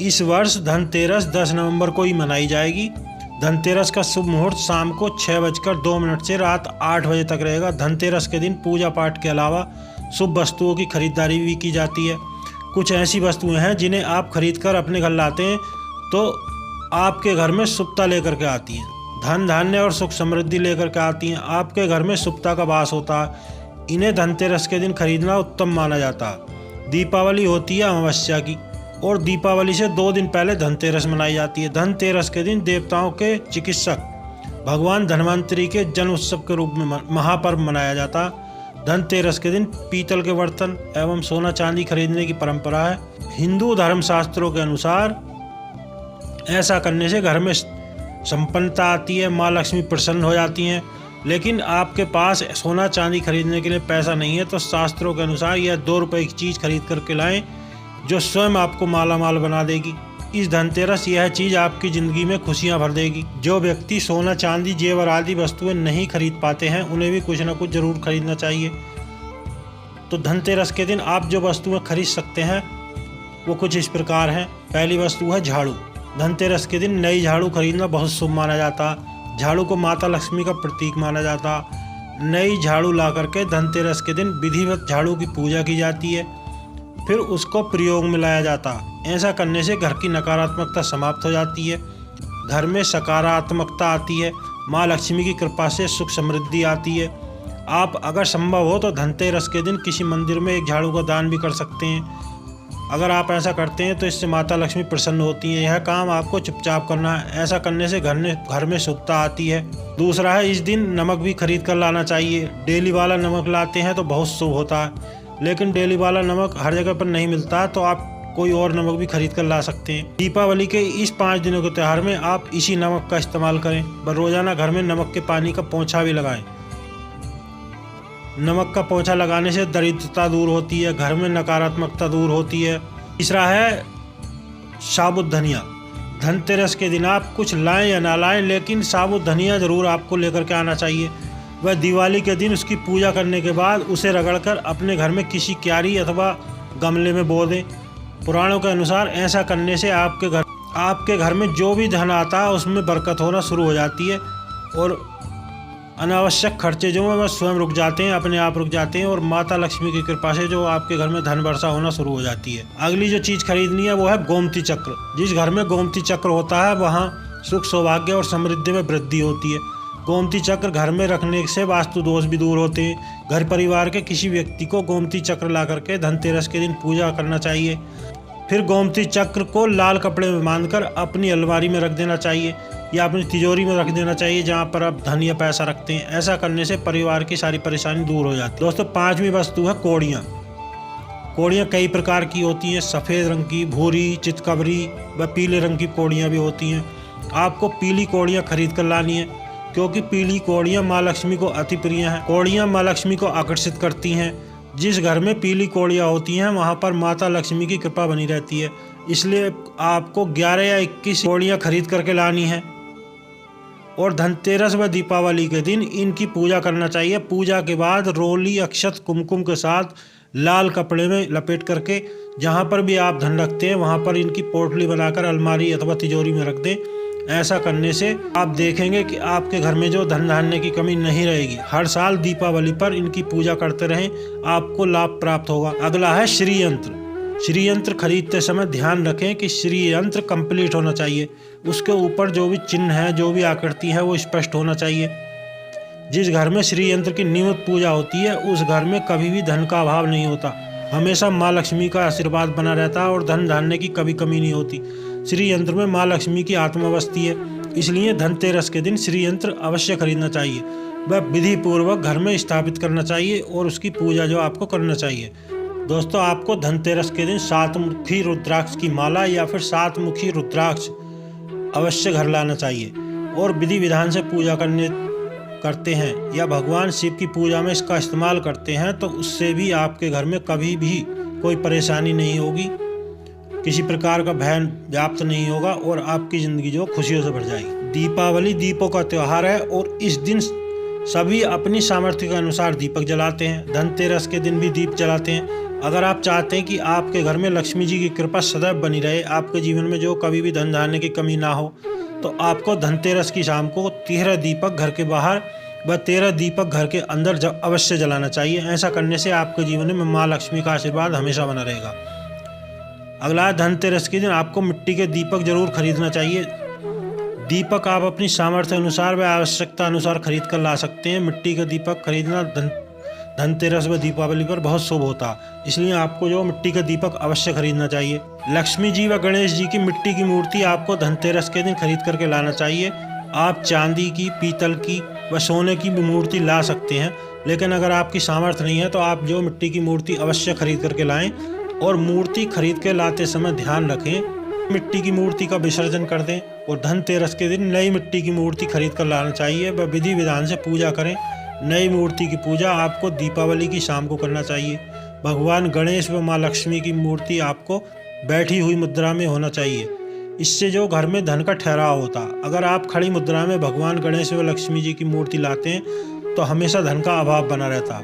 इस वर्ष धनतेरस 10 नवंबर को ही मनाई जाएगी। धनतेरस का शुभ मुहूर्त शाम को 6:02 से रात 8 बजे तक रहेगा। धनतेरस के दिन पूजा पाठ के अलावा शुभ वस्तुओं की खरीदारी भी की जाती है। कुछ ऐसी वस्तुएं हैं जिन्हें आप खरीद कर अपने घर लाते हैं तो आपके घर में शुभता लेकर के आती हैं, धन धान्य और सुख समृद्धि लेकर के आती हैं। आपके घर में शुभता का वास होता है। इन्हें धनतेरस के दिन खरीदना उत्तम माना जाता है। दीपावली होती है अमावस्या की और दीपावली से 2 दिन पहले धनतेरस मनाई जाती है। धनतेरस के दिन देवताओं के चिकित्सक भगवान धन्वंतरी के जन्म उत्सव के रूप में महापर्व मनाया जाता है। धनतेरस के दिन पीतल के बर्तन एवं सोना चांदी खरीदने की परंपरा है। हिंदू धर्म शास्त्रों के अनुसार ऐसा करने से घर में संपन्नता आती है, माँ लक्ष्मी प्रसन्न हो जाती हैं। लेकिन आपके पास सोना चांदी खरीदने के लिए पैसा नहीं है तो शास्त्रों के अनुसार यह 2 रुपये की चीज़ खरीद करके लाएं जो स्वयं आपको माला माल बना देगी। इस धनतेरस यह चीज़ आपकी ज़िंदगी में खुशियां भर देगी। जो व्यक्ति सोना चांदी जेवर आदि वस्तुएं नहीं खरीद पाते हैं उन्हें भी कुछ ना कुछ ज़रूर खरीदना चाहिए। तो धनतेरस के दिन आप जो वस्तुएं खरीद सकते हैं वो कुछ इस प्रकार हैं। पहली वस्तु है झाड़ू। धनतेरस के दिन नई झाड़ू खरीदना बहुत शुभ माना जाता। झाड़ू को माता लक्ष्मी का प्रतीक माना जाता। नई झाड़ू ला करके धनतेरस के दिन विधिवत झाड़ू की पूजा की जाती है, फिर उसको प्रयोग में लाया जाता। ऐसा करने से घर की नकारात्मकता समाप्त हो जाती है, घर में सकारात्मकता आती है, माँ लक्ष्मी की कृपा से सुख समृद्धि आती है। आप अगर संभव हो तो धनतेरस के दिन किसी मंदिर में एक झाड़ू का दान भी कर सकते हैं। अगर आप ऐसा करते हैं तो इससे माता लक्ष्मी प्रसन्न होती हैं। यह काम आपको चुपचाप करना है। ऐसा करने से घर में शुभता आती है। दूसरा है, इस दिन नमक भी खरीद कर लाना चाहिए। डेली वाला नमक लाते हैं तो बहुत शुभ होता है, लेकिन डेली वाला नमक हर जगह पर नहीं मिलता है तो आप कोई और नमक भी खरीद कर ला सकते हैं। दीपावली के इस 5 दिनों के त्यौहार में आप इसी नमक का इस्तेमाल करें। रोजाना घर में नमक के पानी का पोंछा भी लगाएं। नमक का पोंछा लगाने से दरिद्रता दूर होती है, घर में नकारात्मकता दूर होती है। तीसरा है साबुत धनिया। धनतेरस के दिन आप कुछ लाएं या ना लाएं, लेकिन साबुत धनिया ज़रूर आपको लेकर के आना चाहिए। वह दिवाली के दिन उसकी पूजा करने के बाद उसे रगड़कर अपने घर में किसी क्यारी अथवा गमले में बो दें। पुराणों के अनुसार ऐसा करने से आपके घर में जो भी धन आता है उसमें बरकत होना शुरू हो जाती है और अनावश्यक खर्चे जो हैं वह स्वयं रुक जाते हैं, अपने आप रुक जाते हैं और माता लक्ष्मी की कृपा से जो आपके घर में धन वर्षा होना शुरू हो जाती है। अगली जो चीज़ खरीदनी है वो है गोमती चक्र। जिस घर में गोमती चक्र होता है वहाँ सुख सौभाग्य और समृद्धि में वृद्धि होती है। गोमती चक्र घर में रखने से वास्तु दोष भी दूर होते हैं। घर परिवार के किसी व्यक्ति को गोमती चक्र ला करके धनतेरस के दिन पूजा करना चाहिए। फिर गोमती चक्र को लाल कपड़े में बांधकर अपनी अलमारी में रख देना चाहिए या अपनी तिजोरी में रख देना चाहिए जहाँ पर आप धन या पैसा रखते हैं। ऐसा करने से परिवार की सारी परेशानी दूर हो जाती है। दोस्तों, 5वीं वस्तु है कौड़ियाँ। कौड़ियाँ कई प्रकार की होती हैं। सफ़ेद रंग की, भूरी, चितकबरी व पीले रंग की कौड़ियाँ भी होती हैं। आपको पीली कौड़ियाँ खरीद कर लानी है क्योंकि पीली कौड़ियाँ माँ लक्ष्मी को अति प्रिय हैं। कौड़ियाँ माँ लक्ष्मी को आकर्षित करती हैं। जिस घर में पीली कौड़ियाँ होती हैं वहाँ पर माता लक्ष्मी की कृपा बनी रहती है। इसलिए आपको 11 या 21 कौड़ियाँ खरीद करके लानी है और धनतेरस व दीपावली के दिन इनकी पूजा करना चाहिए। पूजा के बाद रोली, अक्षत, कुमकुम के साथ लाल कपड़े में लपेट करके जहाँ पर भी आप धन रखते हैं वहाँ पर इनकी पोटली बनाकर अलमारी अथवा तिजोरी में रख दें। ऐसा करने से आप देखेंगे कि आपके घर में जो धन धान्य की कमी नहीं रहेगी। हर साल दीपावली पर इनकी पूजा करते रहें, आपको लाभ प्राप्त होगा। अगला है श्री यंत्र। श्री यंत्र खरीदते समय ध्यान रखें कि श्री यंत्र कंप्लीट होना चाहिए। उसके ऊपर जो भी चिन्ह है, जो भी आकृति है वो स्पष्ट होना चाहिए। जिस घर में श्री यंत्र की नियमित पूजा होती है उस घर में कभी भी धन का अभाव नहीं होता। हमेशा माँ लक्ष्मी का आशीर्वाद बना रहता है और धन धान्य की कभी कमी नहीं होती। श्री यंत्र में माँ लक्ष्मी की आत्मा बसती है, इसलिए धनतेरस के दिन श्री यंत्र अवश्य खरीदना चाहिए। वह विधि पूर्वक घर में स्थापित करना चाहिए और उसकी पूजा जो आपको करना चाहिए। दोस्तों, आपको धनतेरस के दिन 7 मुखी रुद्राक्ष की माला या फिर 7 मुखी रुद्राक्ष अवश्य घर लाना चाहिए और विधि विधान से पूजा करते हैं या भगवान शिव की पूजा में इसका इस्तेमाल करते हैं तो उससे भी आपके घर में कभी भी कोई परेशानी नहीं होगी, किसी प्रकार का भय व्याप्त नहीं होगा और आपकी ज़िंदगी जो खुशियों से भर जाएगी। दीपावली दीपों का त्यौहार है और इस दिन सभी अपनी सामर्थ्य के अनुसार दीपक जलाते हैं। धनतेरस के दिन भी दीप जलाते हैं। अगर आप चाहते हैं कि आपके घर में लक्ष्मी जी की कृपा सदैव बनी रहे, आपके जीवन में जो कभी भी धन धान्य की कमी ना हो, तो आपको धनतेरस की शाम को 13 दीपक घर के बाहर व 13 दीपक घर के अंदर अवश्य जलाना चाहिए। ऐसा करने से आपके जीवन में माँ लक्ष्मी का आशीर्वाद हमेशा बना रहेगा। अगला, धनतेरस के दिन आपको मिट्टी के दीपक जरूर खरीदना चाहिए। दीपक आप अपनी सामर्थ्य अनुसार व आवश्यकता अनुसार खरीद कर ला सकते हैं। मिट्टी के दीपक खरीदना धनतेरस व दीपावली पर बहुत शुभ होता है, इसलिए आपको जो मिट्टी के दीपक अवश्य खरीदना चाहिए। लक्ष्मी जी व गणेश जी की मिट्टी की मूर्ति आपको धनतेरस के दिन खरीद करके लाना चाहिए। आप चांदी की, पीतल की व सोने की भी मूर्ति ला सकते हैं, लेकिन अगर आपकी सामर्थ्य नहीं है तो आप जो मिट्टी की मूर्ति अवश्य खरीद करके लाएं। और मूर्ति खरीद के लाते समय ध्यान रखें मिट्टी की मूर्ति का विसर्जन कर दें, और धनतेरस के दिन नई मिट्टी की मूर्ति खरीद कर लाना चाहिए व विधि विधान से पूजा करें। नई मूर्ति की पूजा आपको दीपावली की शाम को करना चाहिए। भगवान गणेश व माँ लक्ष्मी की मूर्ति आपको बैठी हुई मुद्रा में होना चाहिए, इससे जो घर में धन का ठहराव होता। अगर आप खड़ी मुद्रा में भगवान गणेश व लक्ष्मी जी की मूर्ति लाते हैं तो हमेशा धन का अभाव बना रहता।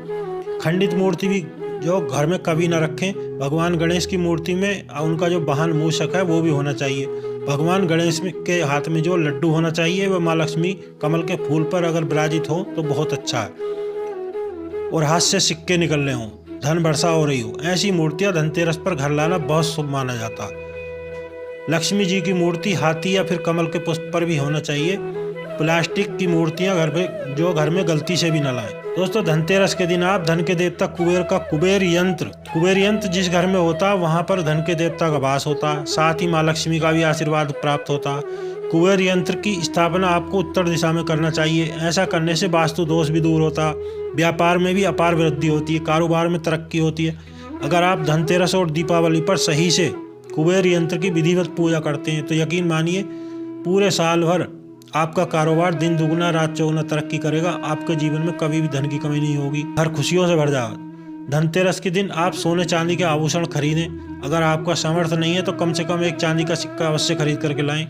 खंडित मूर्ति भी जो घर में कभी न रखें। भगवान गणेश की मूर्ति में उनका जो वाहन मूषक है वो भी होना चाहिए। भगवान गणेश के हाथ में जो लड्डू होना चाहिए वह माँ लक्ष्मी कमल के फूल पर अगर विराजित हो तो बहुत अच्छा है। और हाथ से सिक्के निकल रहे हों, धन वर्षा हो रही हो, ऐसी मूर्तियां धनतेरस पर घर लाना बहुत शुभ माना जाता। लक्ष्मी जी की मूर्ति हाथी या फिर कमल के पुष्प पर भी होना चाहिए। प्लास्टिक की मूर्तियां घर में गलती से भी न लाएं। दोस्तों, धनतेरस के दिन आप धन के देवता कुबेर का कुबेर यंत्र जिस घर में होता वहां पर धन के देवता का वास होता। साथ ही माँ लक्ष्मी का भी आशीर्वाद प्राप्त होता। कुबेर यंत्र की स्थापना आपको उत्तर दिशा में करना चाहिए। ऐसा करने से वास्तु दोष भी दूर होता। व्यापार में भी अपार वृद्धि होती है, कारोबार में तरक्की होती है। अगर आप धनतेरस और दीपावली पर सही से कुबेर यंत्र की विधिवत पूजा करते हैं तो यकीन मानिए पूरे साल भर आपका कारोबार दिन दुगुना रात चौगुना तरक्की करेगा। आपके जीवन में कभी भी धन की कमी नहीं होगी, हर खुशियों से भर जाएगा। धनतेरस के दिन आप सोने चांदी के आभूषण खरीदें। अगर आपका सामर्थ्य नहीं है तो कम से कम एक चांदी का सिक्का अवश्य खरीद करके लाएं।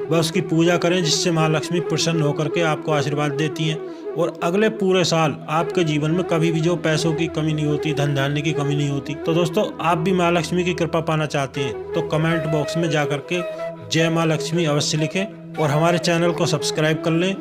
वह उसकी पूजा करें, जिससे माँ लक्ष्मी प्रसन्न होकर के आपको आशीर्वाद देती हैं। और अगले पूरे साल आपके जीवन में कभी भी जो पैसों की कमी नहीं होती, धन धान्य की कमी नहीं होती। तो दोस्तों, आप भी माँ लक्ष्मी की कृपा पाना चाहते हैं तो कमेंट बॉक्स में जा करके जय माँ लक्ष्मी अवश्य लिखें और हमारे चैनल को सब्सक्राइब कर लें।